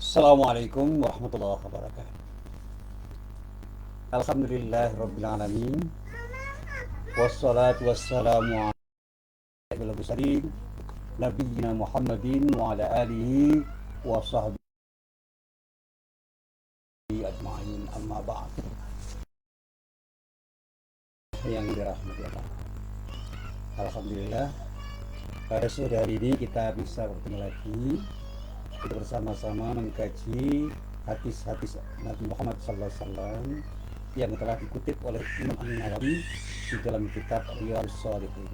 Assalamualaikum warahmatullahi wabarakatuh. Alhamdulillah rabbil alamin. Wassalatu wassalamu ala mursalin nabiyina Muhammadin wa ala alihi wa sahbihi ajma'in, amma ba'd. Yang dirahmati Allah. Alhamdulillah pada sore hari ini kita bisa bertemu lagi. Kita bersama-sama mengkaji hadis-hadis Nabi Muhammad SAW yang telah dikutip oleh Imam An-Nawawi di dalam kitab Riyadhus Shalihin.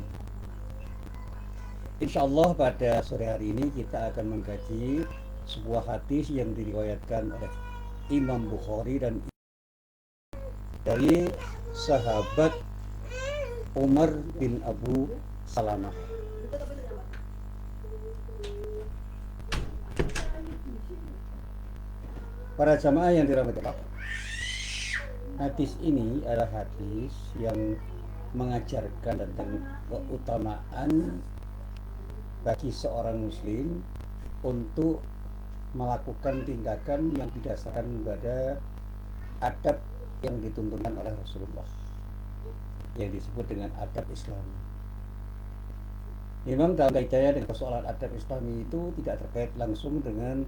Insyaallah pada sore hari ini kita akan mengkaji sebuah hadis yang diriwayatkan oleh Imam Bukhari dan dari sahabat Umar bin Abu Salamah. Para jamaah yang dirahmati Allah, hadis ini adalah hadis yang mengajarkan tentang keutamaan bagi seorang muslim untuk melakukan tindakan yang didasarkan pada adab yang dituntunkan oleh Rasulullah, yang disebut dengan adab Islami. Memang dalam kaitannya dengan persoalan adab Islami itu tidak terkait langsung dengan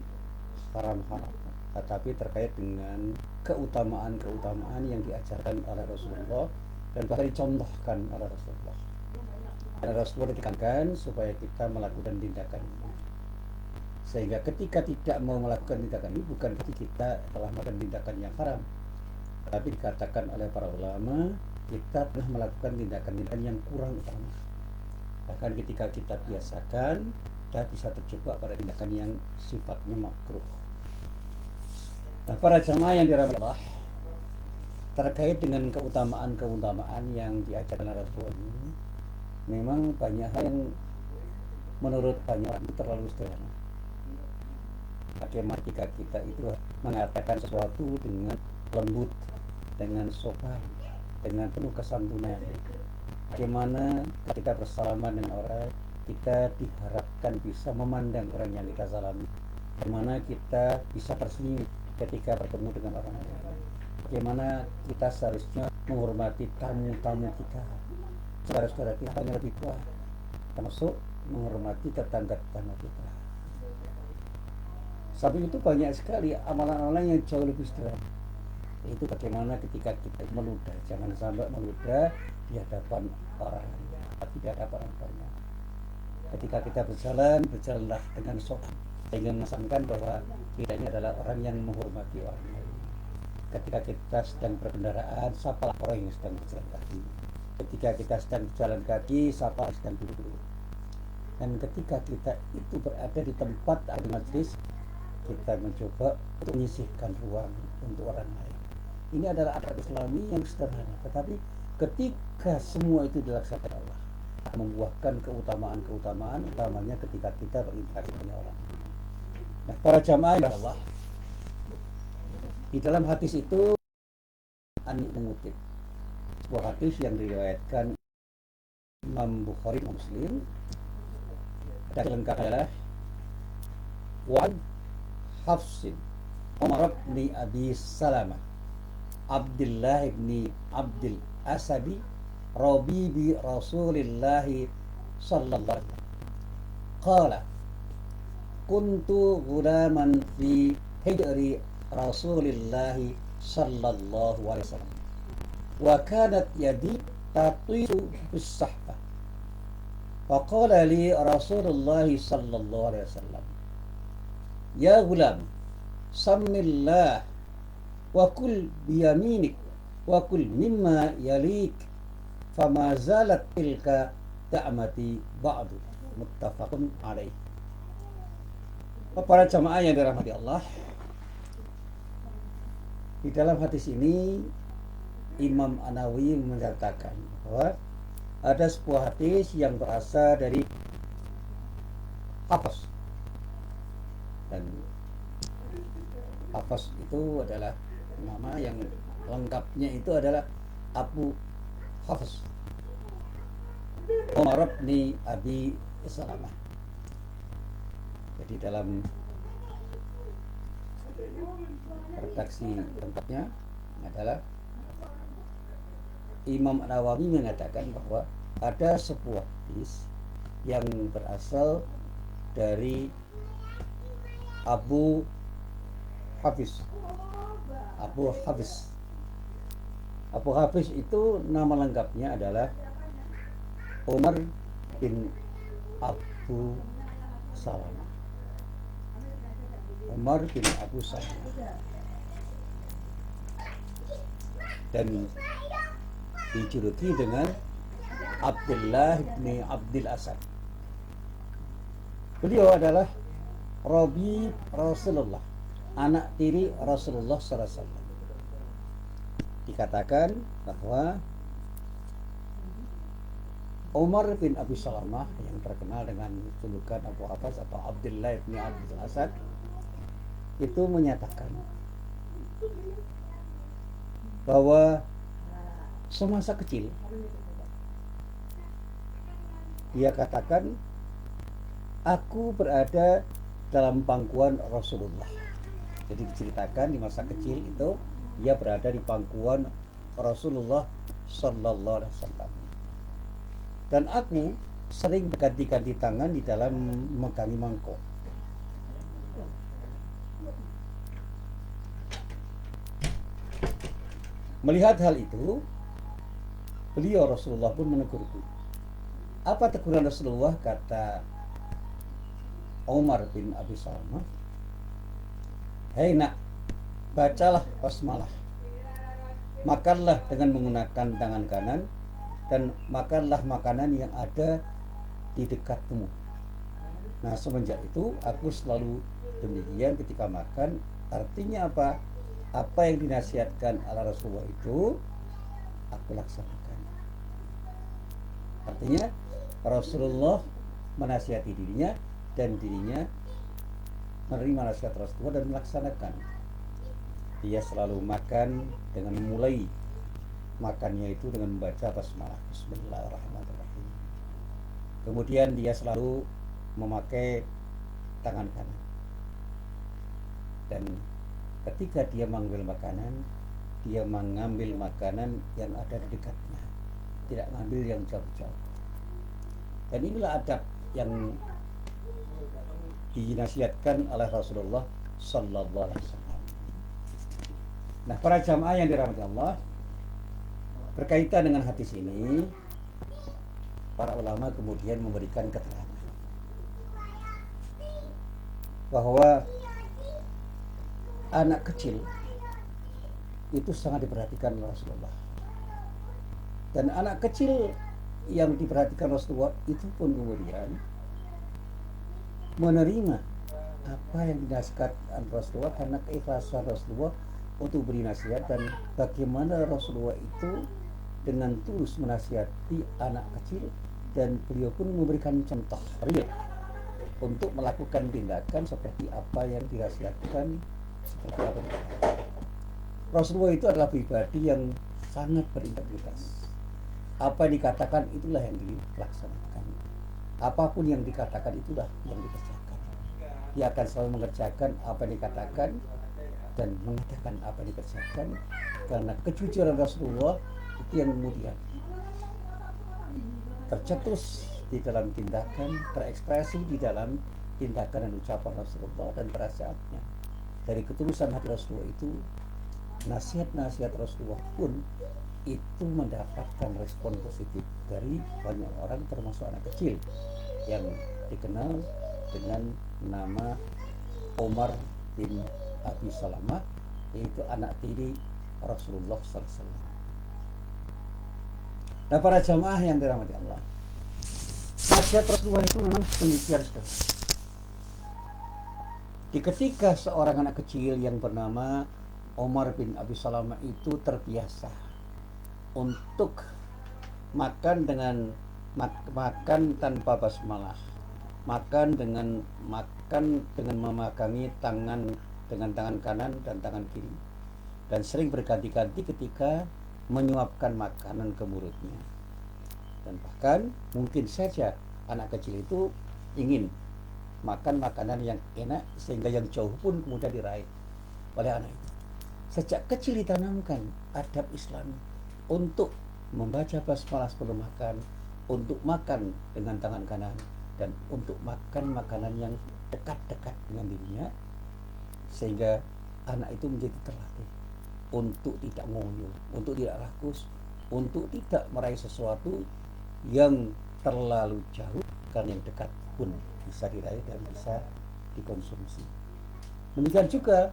haram-haram, tetapi terkait dengan keutamaan-keutamaan yang diajarkan oleh Rasulullah dan bahkan dicontohkan oleh Rasulullah. Dan Rasulullah ditekankan supaya kita melakukan tindakan ini. Sehingga ketika tidak mau melakukan tindakan ini, bukan berarti kita telah melakukan tindakan yang haram, tapi dikatakan oleh para ulama kita telah melakukan tindakan-tindakan yang kurang utama. Bahkan ketika kita biasakan, kita bisa terjebak pada tindakan yang sifatnya makruh. Nah, para jamaah yang dirahmati Allah, terkait dengan keutamaan-keutamaan yang diajarkan oleh Rasulullah ini, memang banyak hal yang menurut banyak orang terlalu sederhana. Bagaimana jika kita itu mengatakan sesuatu dengan lembut, dengan sopan, dengan penuh kesantunan. Bagaimana ketika bersalaman dengan orang, kita diharapkan bisa memandang orang yang kita salami. Bagaimana kita bisa tersenyum ketika bertemu dengan orang lain. Bagaimana kita seharusnya menghormati tamu-tamu kita, saudara-saudara kita yang lebih tua, termasuk menghormati tetangga-tetangga kita. Samping itu banyak sekali amalan-amalan yang jauh lebih sederhana. Itu bagaimana ketika kita meludah, jangan sampai meludah di hadapan orang, tapi di hadapan orang banyak. Ketika kita berjalan, berjalanlah dengan sopan, sehingga mengesankan bahwa kita ini adalah orang yang menghormati orang lain. Ketika kita sedang berkendaraan, sapalah orang yang sedang berjalan kaki. Ketika kita sedang berjalan kaki, sapalah yang sedang duduk. Dan ketika kita itu berada di tempat ada majlis, kita mencoba untuk menyisihkan ruang untuk orang lain. Ini adalah adab Islami yang sederhana, tetapi ketika semua itu dilaksanakan Allah, membuahkan keutamaan-keutamaan, utamanya ketika kita berinteraksi dengan orang. Nah, para jamaah ya Allah, di dalam hadis itu Ani mengutip sebuah hadis yang diriwayatkan Imam Bukhari Muslim. Dan lengkap adalah Wan Hafsin Umar bin Abi Salamah Abdullah bin Abdul Asadi Rabibi Rasulillah sallallahu alaihi wasallam qala kuntu ghulaman fi hijri Rasulillah sallallahu alaihi wasallam wa kanat yadi tatiru bis sahbah wa qala li Rasulullah sallallahu alaihi wasallam ya ghulam samillah wa kul biyaminik wa kul mimma yalik fama zalat tilka ta'mati ba'du, muttafaqun alaih. Para jamaah yang dirahmati Allah, di dalam hadis ini Imam An-Nawawi menyatakan bahwa ada sebuah hadis yang berasal dari Hafs, dan Hafs itu adalah nama yang lengkapnya itu adalah Abu Hafs Umar bin Abi Salamah. Jadi dalam Redaksi tempatnya adalah Imam Nawawi mengatakan bahwa ada sebuah hadis yang berasal dari Abu Hafiz. Abu Hafiz itu nama lengkapnya adalah Umar bin Abu Salamah. Umar bin Abu Salamah. Dan dijuluki dengan Abdullah bin Abdul Asad. Beliau adalah Rabi Rasulullah, anak tiri Rasulullah SAW. Dikatakan bahwa Umar bin Abi Salamah yang terkenal dengan julukan Abu Hafiz atau Abdullah bin Abdul Asad itu menyatakan bahwa semasa kecil dia katakan, aku berada dalam pangkuan Rasulullah. Jadi diceritakan di masa kecil itu dia berada di pangkuan Rasulullah Sallallahu Alaihi Wasallam. Dan aku sering berganti-ganti tangan di dalam memegangi mangkok. Melihat hal itu, beliau Rasulullah pun menegurku. Apa teguran Rasulullah? Kata Umar bin Abi Salamah, hei nak, bacalah basmalah, makanlah dengan menggunakan tangan kanan, dan makanlah makanan yang ada di dekatmu. Nah, semenjak itu aku selalu demikian ketika makan. Artinya apa? Apa yang dinasihatkan oleh Rasulullah itu aku laksanakan. Artinya Rasulullah menasihati dirinya dan dirinya menerima nasihat Rasulullah dan melaksanakan. Dia selalu makan dengan memulai makannya itu dengan membaca basmalah, Bismillahirrahmanirrahim. Kemudian dia selalu memakai tangan kanan. Dan ketika dia mengambil makanan, dia mengambil makanan yang ada di dekatnya, tidak mengambil yang jauh-jauh. Dan inilah adab yang dinasihatkan oleh Rasulullah Sallallahu Alaihi Wasallam. Nah, para jamaah yang dirahmati Allah, berkaitan dengan hadis ini, para ulama kemudian memberikan keterangan bahwa anak kecil itu sangat diperhatikan Rasulullah. Dan anak kecil yang diperhatikan Rasulullah itu pun kemudian menerima apa yang dinasihatkan Rasulullah karena keikhlasan Rasulullah untuk beri nasihat, dan bagaimana Rasulullah itu dengan tulus menasihati anak kecil, dan beliau pun memberikan contoh real untuk melakukan tindakan seperti apa yang dinasihatkan, seperti apa. Rasulullah itu adalah pribadi yang sangat berintegritas. Apa yang dikatakan itulah yang dilaksanakan. Apapun yang dikatakan itulah yang dikerjakan. Dia akan selalu mengerjakan apa yang dikatakan dan mengatakan apa yang dikerjakan, karena kejujuran Rasulullah itu yang kemudian tercetus di dalam tindakan, terekspresi di dalam tindakan dan ucapan Rasulullah dan nasihatnya. Dari ketulusan hati Rasulullah itu, nasihat-nasihat Rasulullah pun itu mendapatkan respon positif dari banyak orang, termasuk anak kecil yang dikenal dengan nama Umar bin Abi Salamah, yaitu anak tiri Rasulullah SAW. Nah, para jamaah yang dirahmati Allah, nasihat Rasulullah itu memang demikian sekali. Ketika seorang anak kecil yang bernama Umar bin Abi Salamah itu terbiasa untuk makan tanpa basmalah, makan dengan memakangi tangan dengan tangan kanan dan tangan kiri, dan sering berganti-ganti ketika menyuapkan makanan ke mulutnya. Dan bahkan mungkin saja anak kecil itu ingin makan makanan yang enak sehingga yang jauh pun kemudian diraih. oleh anak itu. Sejak kecil ditanamkan adab Islami untuk membaca basmalah sebelum makan, untuk makan dengan tangan kanan, dan untuk makan makanan yang dekat-dekat dengan dirinya, sehingga anak itu menjadi terlatih untuk tidak ngoyo, untuk tidak rakus, untuk tidak meraih sesuatu yang terlalu jauh, karena yang dekat pun bisa diraih dan bisa dikonsumsi. Demikian juga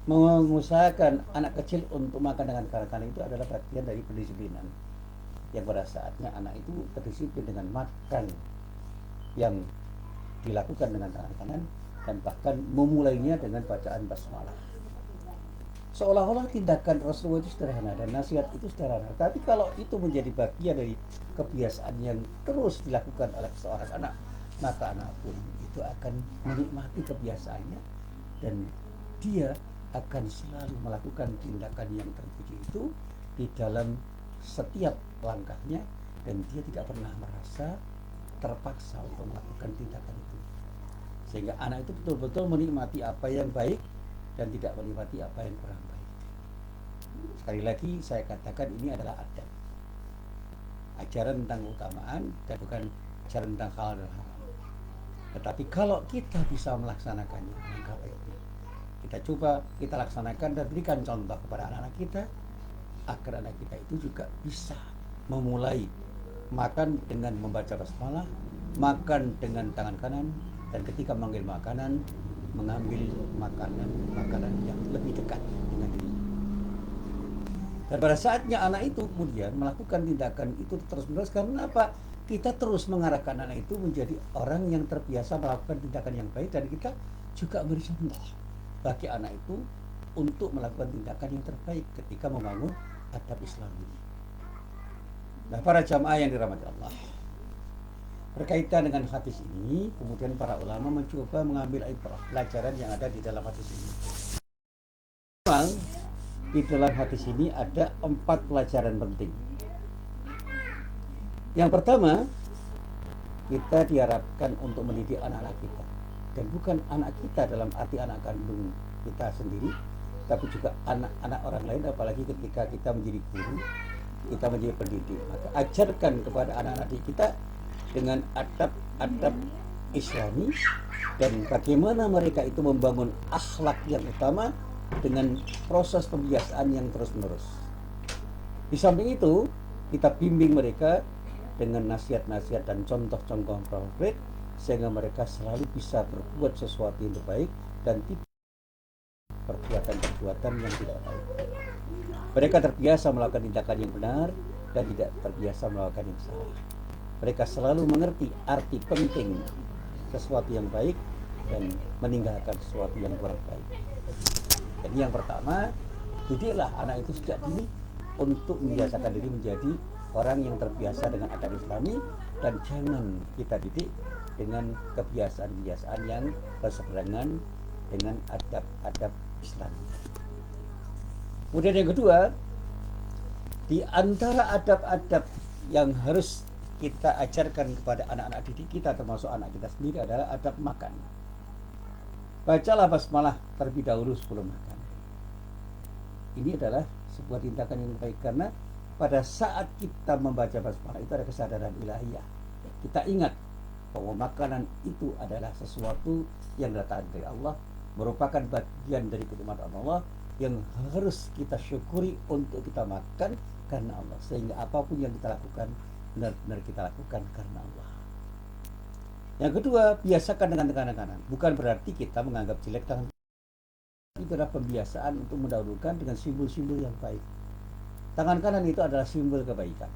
mengusahakan anak kecil untuk makan dengan kanan-kanan itu adalah bagian dari pendisiplinan, yang pada saatnya anak itu berdisiplin dengan makan yang dilakukan dengan tangan kanan, dan bahkan memulainya dengan bacaan basmalah. Seolah-olah tindakan Rasulullah itu sederhana dan nasihat itu sederhana, tapi kalau itu menjadi bagian dari kebiasaan yang terus dilakukan oleh seorang anak, maka anak pun itu akan menikmati kebiasaannya, dan dia akan selalu melakukan tindakan yang terpuji itu di dalam setiap langkahnya, dan dia tidak pernah merasa terpaksa untuk melakukan tindakan itu, sehingga anak itu betul-betul menikmati apa yang baik dan tidak menikmati apa yang kurang baik. Sekali lagi saya katakan, ini adalah adab, ajaran tentang keutamaan, dan bukan ajaran tentang halal dan haram. Tetapi kalau kita bisa melaksanakannya, maka baiknya kita coba, kita laksanakan dan berikan contoh kepada anak-anak kita, agar anak kita itu juga bisa memulai makan dengan membaca basmalah, makan dengan tangan kanan, dan ketika mengambil makanan, mengambil makanan yang lebih dekat dengan diri. Dan pada saatnya anak itu kemudian melakukan tindakan itu terus-menerus, karena apa? Kita terus mengarahkan anak itu menjadi orang yang terbiasa melakukan tindakan yang baik, dan kita juga beri contoh bagi anak itu untuk melakukan tindakan yang terbaik ketika membangun adab Islam ini. Nah, para jamaah yang dirahmati Allah, berkaitan dengan hadis ini, kemudian para ulama mencoba mengambil ibrah, pelajaran yang ada di dalam hadis ini. Memang di dalam hadis ini ada 4 pelajaran penting. Yang pertama, kita diharapkan untuk mendidik anak-anak kita, dan bukan anak kita dalam arti anak kandung kita sendiri, tapi juga anak-anak orang lain. Apalagi ketika kita menjadi guru, kita menjadi pendidik, maka ajarkan kepada anak-anak kita dengan adab-adab Islami, dan bagaimana mereka itu membangun akhlak yang utama dengan proses pembiasaan yang terus-menerus. Di samping itu, kita bimbing mereka dengan nasihat-nasihat dan contoh-contoh konkret, sehingga mereka selalu bisa berbuat sesuatu yang baik dan tidak perbuatan-perbuatan yang tidak baik. Mereka terbiasa melakukan tindakan yang benar dan tidak terbiasa melakukan yang salah. Mereka selalu mengerti arti penting sesuatu yang baik dan meninggalkan sesuatu yang kurang baik. Jadi yang pertama, didiklah anak itu sejak dini untuk membiasakan diri menjadi orang yang terbiasa dengan adab Islami, dan jangan kita didik dengan kebiasaan-kebiasaan yang berseberangan dengan adab-adab Islami. Kemudian yang kedua, di antara adab-adab yang harus kita ajarkan kepada anak-anak didik kita, termasuk anak kita sendiri, adalah adab makan. Bacalah basmalah terlebih dahulu sebelum makan. Ini adalah sebuah tindakan yang baik, karena pada saat kita membaca basmalah itu ada kesadaran ilahiyah. Kita ingat bahwa makanan itu adalah sesuatu yang datang dari Allah, merupakan bagian dari kenikmatan Allah yang harus kita syukuri untuk kita makan karena Allah, sehingga apapun yang kita lakukan benar-benar kita lakukan karena Allah. Yang kedua, biasakan dengan tangan kanan. Bukan berarti kita menganggap jelek tangan. Itu adalah pembiasaan untuk mendahulukan dengan simbol-simbol yang baik. Tangan kanan itu adalah simbol kebaikan,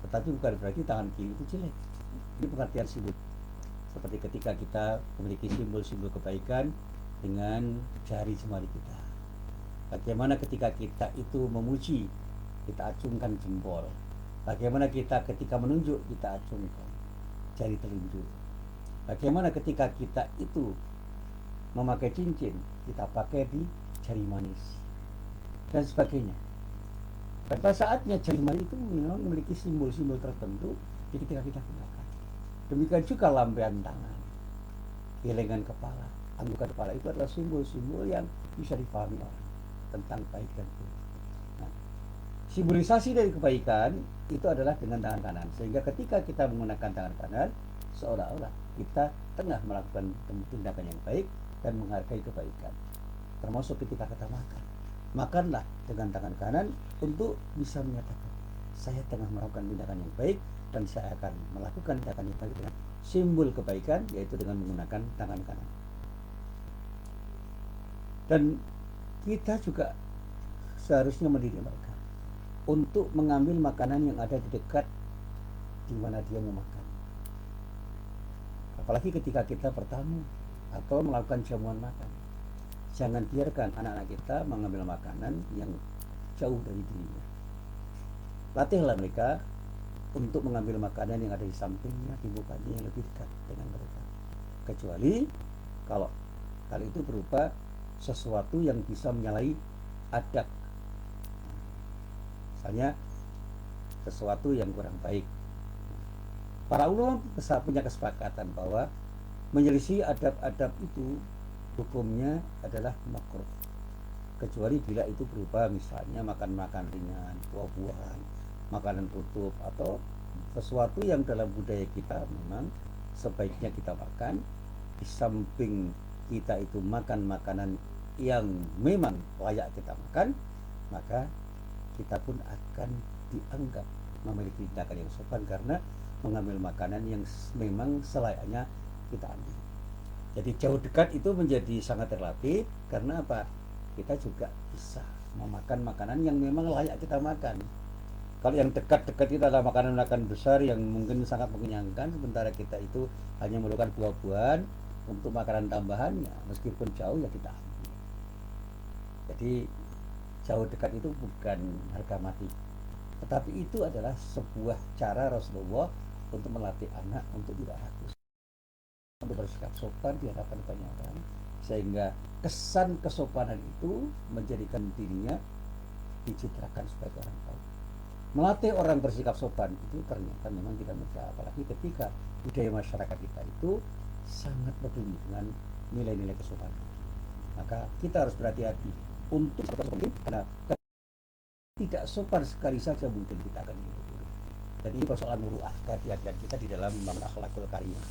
tetapi bukan berarti tangan kiri itu jelek. Ini pengertian simbol. Seperti ketika kita memiliki simbol-simbol kebaikan dengan jari jemari kita. Bagaimana ketika kita itu memuji, kita acungkan jempol. Bagaimana kita ketika menunjuk, kita acungkan jari telunjuk. Bagaimana ketika kita itu memakai cincin, kita pakai di jari manis, dan sebagainya. Pada saatnya jari manis itu memang memiliki simbol-simbol tertentu, jadi ketika kita gunakan. Demikian juga lambaian tangan, gelengan kepala, anggukan kepala itu adalah simbol-simbol yang bisa dipahami orang tentang baik dan buruk. Nah, simbolisasi dari kebaikan itu adalah dengan tangan kanan, sehingga ketika kita menggunakan tangan kanan seolah-olah kita tengah melakukan tindakan yang baik dan menghargai kebaikan. Termasuk ketika kita makanlah dengan tangan kanan untuk bisa menyatakan saya tengah melakukan tindakan yang baik dan saya akan melakukan tindakan yang baik dengan simbol kebaikan, yaitu dengan menggunakan tangan kanan. Dan kita juga seharusnya mendidik mereka untuk mengambil makanan yang ada di dekat di mana dia mau makan. Apalagi ketika kita bertamu atau melakukan jamuan makan, jangan biarkan anak-anak kita mengambil makanan yang jauh dari dirinya. Latihlah mereka untuk mengambil makanan yang ada di sampingnya, di mukanya, yang lebih dekat dengan mereka. Kecuali kalau hal itu berupa sesuatu yang bisa menyalahi adab, misalnya sesuatu yang kurang baik. Para ulama punya kesepakatan bahwa menyelisih adab-adab itu hukumnya adalah makruh, kecuali bila itu berupa misalnya makan ringan, buah-buahan, makanan tutup, atau sesuatu yang dalam budaya kita memang sebaiknya kita makan. Di samping kita itu makan makanan yang memang layak kita makan, maka kita pun akan dianggap memiliki tindakan yang sopan karena mengambil makanan yang memang selayaknya kita ambil. Jadi jauh dekat itu menjadi sangat relatif, karena apa? Kita juga bisa memakan makanan yang memang layak kita makan. Kalau yang dekat-dekat itu adalah makanan-makanan besar yang mungkin sangat mengenyangkan, sementara kita itu hanya memerlukan buah-buahan untuk makanan tambahannya, meskipun jauh ya kita ambil. Jadi jauh dekat itu bukan harga mati, tetapi itu adalah sebuah cara Rasulullah untuk melatih anak untuk tidak rakus, untuk bersikap sopan di hadapan banyak orang, sehingga kesan kesopanan itu menjadikan dirinya dicitrakan sebagai orang baik. Melatih orang bersikap sopan itu ternyata memang tidak mudah, apalagi ketika budaya masyarakat kita itu sangat peduli dengan nilai-nilai kesopanan. Maka kita harus berhati-hati untuk sopan, karena tidak sopan sekali saja mungkin kita akan hidup. Dan ini persoalan muruah, kehati-hatian kita di dalam membangun akhlakul karimah.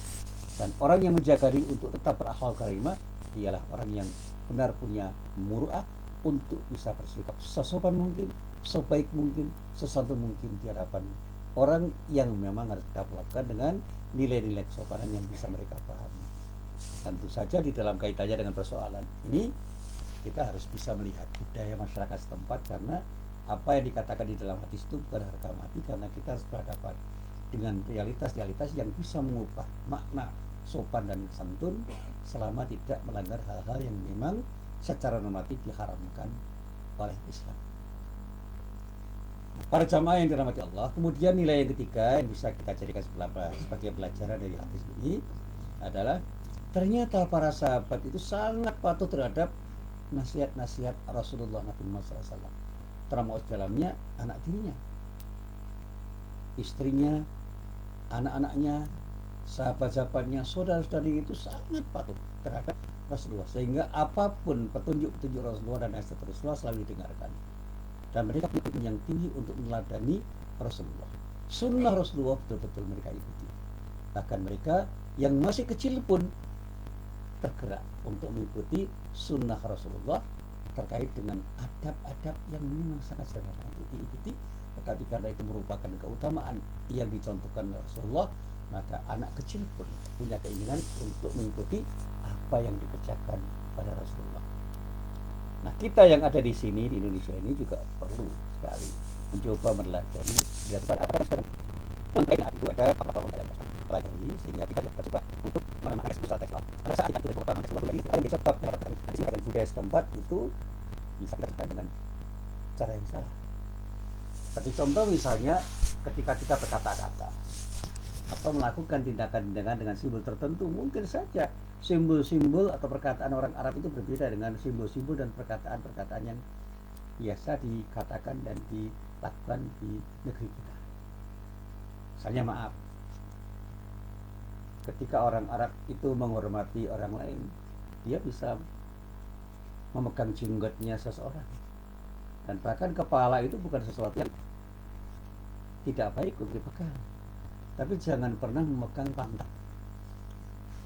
Dan orang yang menjaga diri untuk tetap berakhlak karimah ialah orang yang benar punya muruah untuk bisa bersikap sesopan mungkin, sebaik mungkin, sesantun mungkin di hadapan orang yang memang harus kita perlakukan dengan nilai-nilai kesopanan yang bisa mereka pahami. Tentu saja di dalam kaitannya dengan persoalan ini kita harus bisa melihat budaya masyarakat setempat, karena apa yang dikatakan di dalam hadis itu bukan harga mati, karena kita harus berhadapan dengan realitas-realitas yang bisa mengubah makna sopan dan santun selama tidak melanggar hal-hal yang memang secara normatif diharamkan oleh Islam. Para jamaah yang dirahmati Allah, kemudian nilai yang ketiga yang bisa kita jadikan sebagai pelajaran dari hadis ini adalah ternyata para sahabat itu sangat patuh terhadap nasihat-nasihat Rasulullah Nabi Muhammad SAW, termasuk dalamnya anak dirinya, istrinya, anak-anaknya, sahabat-sahabatnya, saudara-saudari itu sangat patuh terhadap Rasulullah, sehingga apapun petunjuk-petunjuk Rasulullah dan nasihat Rasulullah selalu didengarkan, dan mereka punya yang tinggi untuk meneladani Rasulullah. Sunnah Rasulullah betul-betul mereka ikuti. Bahkan mereka yang masih kecil pun tergerak untuk mengikuti sunnah Rasulullah terkait dengan adab-adab yang memang sangat sederhana untuk diikuti, tetapi karena itu merupakan keutamaan yang dicontohkan Rasulullah, maka anak kecil pun punya keinginan untuk mengikuti apa yang dikerjakan pada Rasulullah. Nah, kita yang ada di sini di Indonesia ini juga perlu sekali mencoba meneladani apa itu ada apa-apa pelajari, sehingga kita dapat coba untuk mengenai usaha teknologi. Pada saat kita berkembang sesuatu lagi, kita bisa tetap mendapatkan dan budaya setempat itu bisa kita lakukan dengan cara yang salah. Seperti contoh misalnya ketika kita berkata-kata atau melakukan tindakan-tindakan dengan simbol tertentu, mungkin saja simbol-simbol atau perkataan orang Arab itu berbeda dengan simbol-simbol dan perkataan-perkataan yang biasa dikatakan dan dilakukan di negeri kita. Misalnya maaf, ketika orang Arab itu menghormati orang lain, dia bisa memegang jenggotnya seseorang. Dan bahkan kepala itu bukan sesuatu yang tidak baik untuk dipegang, tapi jangan pernah memegang pantat,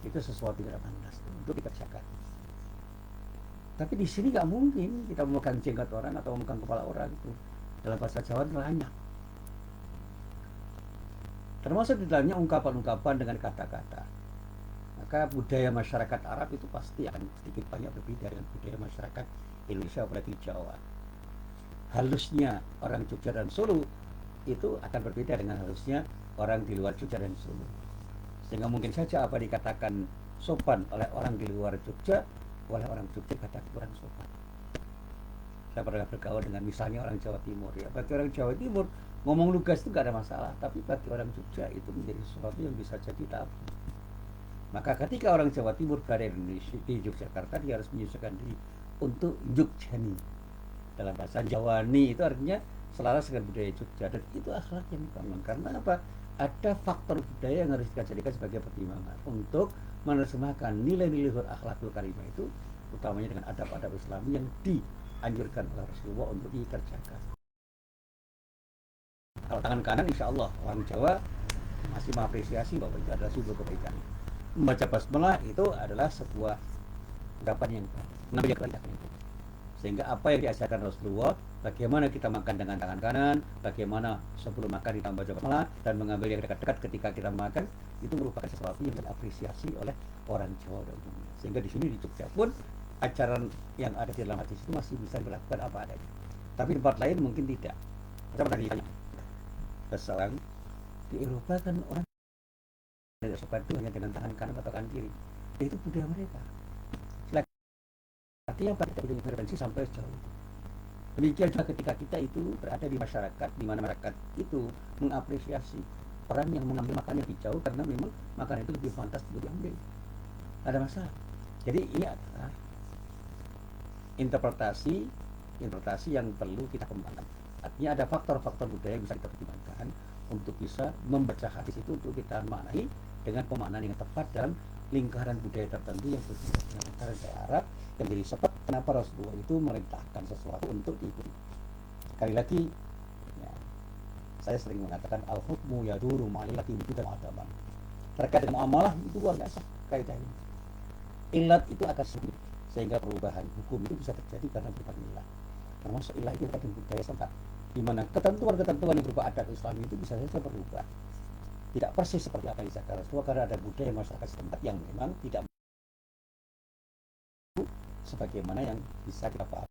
itu sesuatu yang tidak pantas untuk dikerjakan. Tapi di sini nggak mungkin kita memegang jenggot orang atau memegang kepala orang. Itu dalam bahasa Jawa banyak, termasuk di dalamnya ungkapan-ungkapan dengan kata-kata. Maka budaya masyarakat Arab itu pasti akan sedikit banyak berbeda dengan budaya masyarakat Indonesia, apalagi Jawa. Halusnya orang Jogja dan Solo itu akan berbeda dengan halusnya orang di luar Jogja dan Solo. Sehingga mungkin saja apa dikatakan sopan oleh orang di luar Jogja, oleh orang Jogja kata kurang sopan. Saya pernah bergaul dengan misalnya orang Jawa Timur, ya. Bagi orang Jawa Timur ngomong lugas itu gak ada masalah, tapi bagi orang Jogja itu menjadi sesuatu yang bisa jadi tabu. Maka ketika orang Jawa Timur berada di Yogyakarta, dia harus menyesuaikan diri untuk Jogjani. Dalam bahasa Jawani itu artinya selaras dengan budaya Jogja, dan itu akhlak yang dibangun. Karena apa? Ada faktor budaya yang harus kita jadikan sebagai pertimbangan untuk menerjemahkan nilai-nilai akhlakul karimah itu, utamanya dengan adab-adab Islami yang dianjurkan oleh Rasulullah untuk dikerjakan. Kalau tangan kanan, insya Allah orang Jawa masih mengapresiasi bahwa itu adalah simbol kebaikan. Membaca basmalah itu adalah sebuah ungkapan yang mengambil kebijakan itu. Sehingga apa yang diajarkan Rasulullah, bagaimana kita makan dengan tangan kanan, bagaimana sebelum makan kita membaca basmalah dan mengambil yang dekat-dekat ketika kita makan, itu merupakan sesuatu yang diapresiasi oleh orang Jawa dan umumnya. Sehingga di sini di Jogja pun ajaran yang ada di dalam hadis itu masih bisa dilakukan apa adanya. Tapi di tempat lain mungkin tidak. Saya pernah ditanya seseorang di Eropa kan orang tidak sopan itu hanya dengan tangan kanan atau tangan kiri. Itu budaya mereka. Artinya tidak boleh intervensi sampai jauh. Demikian juga ketika kita itu berada di masyarakat, di mana masyarakat itu mengapresiasi orang yang mengambil makanan lebih jauh karena memang makanan itu lebih pantas untuk diambil. Ada masalah. Jadi ini adalah interpretasi yang perlu kita kembangkan. Artinya ada faktor-faktor budaya yang bisa kita pertimbangkan untuk bisa membaca hadis itu untuk kita maknai dengan pemaknaan yang tepat dalam lingkaran budaya tertentu yang berbeda dengan lingkaran Arab, yang jadi sebab kenapa Rasulullah itu merintahkan sesuatu untuk diikuti. Sekali lagi, ya, saya sering mengatakan al-hukmu yaduru ma'ilati wujudan adaman. Terkait dengan muamalah itu luar biasa kaidahnya. Ilat itu akan sulit, sehingga perubahan hukum itu bisa terjadi karena perubahan ilat. Termasuk ilat itu terkait dengan budaya setempat, di mana ketentuan-ketentuan yang berupa adat Islam itu bisa saja berubah. Tidak persis seperti apa yang disampaikan Rasulullah, karena ada budaya masyarakat setempat yang memang tidak sebagaimana yang bisa kita pahami.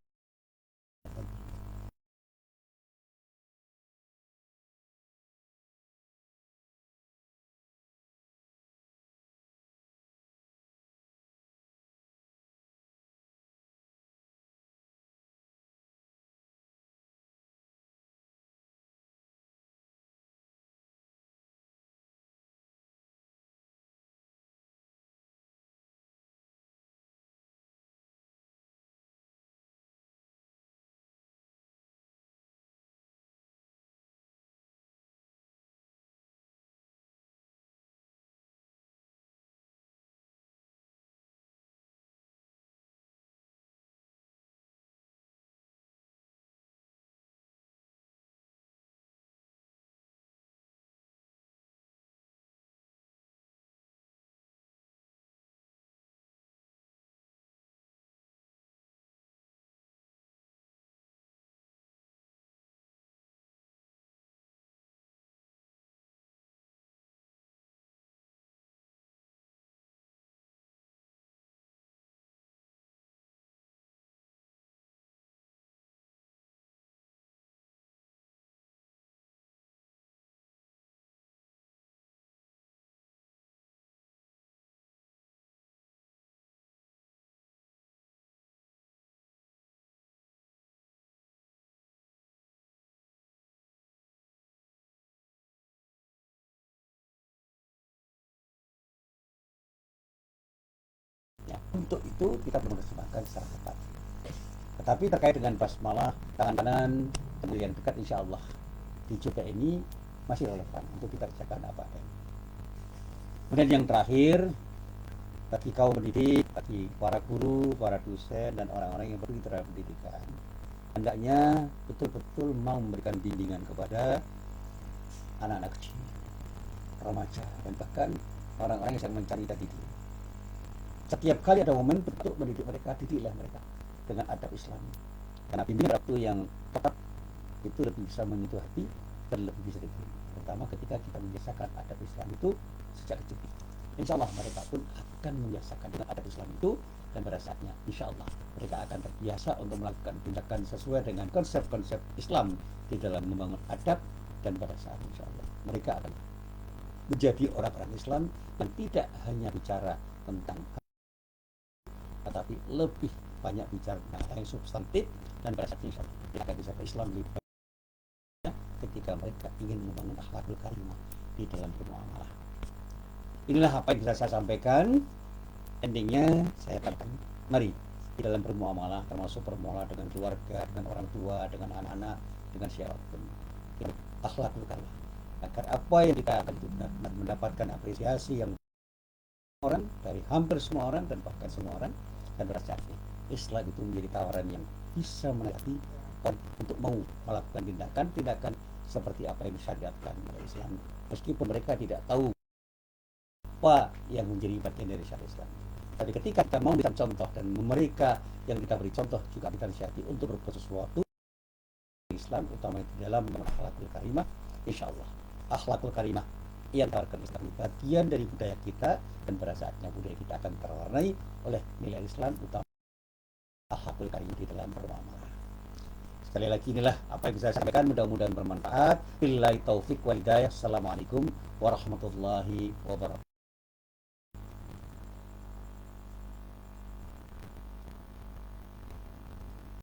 Ya, untuk itu kita menerjemahkan secara tepat. Tetapi terkait dengan basmalah tangan kanan kemudian dekat, insya Allah di Jogja ini masih relevan untuk kita kerjakan apa adanya. Kemudian yang terakhir bagi kaum pendidik, bagi para guru, para dosen, dan orang-orang yang berada dalam pendidikan. Hendaknya betul-betul mau memberikan bimbingan kepada anak-anak kecil, remaja, dan bahkan orang-orang yang sedang mencari jati diri. Setiap kali ada momen untuk mendidik mereka, didiklah mereka dengan adab Islam. Karena bimbingan waktu yang tepat itu lebih bisa menyentuh hati dan lebih bisa diterima. Terutama ketika kita membiasakan adab Islam itu sejak kecil. Insya Allah mereka pun akan membiasakan dengan adab Islam itu, dan pada saatnya insya Allah mereka akan terbiasa untuk melakukan tindakan sesuai dengan konsep-konsep Islam di dalam membangun adab, dan pada saat insya Allah mereka akan menjadi orang-orang Islam yang tidak hanya bicara tentang, tetapi lebih banyak bicara tentang hal yang substantif, dan pada saat insya Allah mereka akan bisa Islam lebih banyak ketika mereka ingin membangun akhlakul karimah di dalam bermuamalah. Inilah apa yang bisa saya sampaikan. Endingnya saya katakan, mari di dalam bermuamalah, termasuk bermuamalah dengan keluarga, dengan orang tua, dengan anak-anak, dengan siapapun, akhlakul karimah, agar apa yang kita akan mendapatkan apresiasi yang orang, dari hampir semua orang dan bahkan semua orang, dan berasal Islam itu menjadi tawaran yang bisa mengerti untuk mau melakukan tindakan-tindakan seperti apa yang disyariatkan oleh Islam, meskipun mereka tidak tahu apa yang menjadi bagian dari syariat Islam. Tapi ketika kita mau memberikan contoh, dan mereka yang kita beri contoh juga kita nasihati untuk berbuat sesuatu Islam, utama di dalam akhlakul karimah, insya Allah akhlakul karimah yang tawarkan Islam bagian dari budaya kita, dan pada saatnya budaya kita akan terwarnai oleh nilai Islam, utama akhlakul karimah di dalam bermuamalah. Sekali lagi, inilah apa yang saya sampaikan, mudah-mudahan bermanfaat. Billahi taufik wal hidayah. Assalamualaikum warahmatullahi wabarakatuh.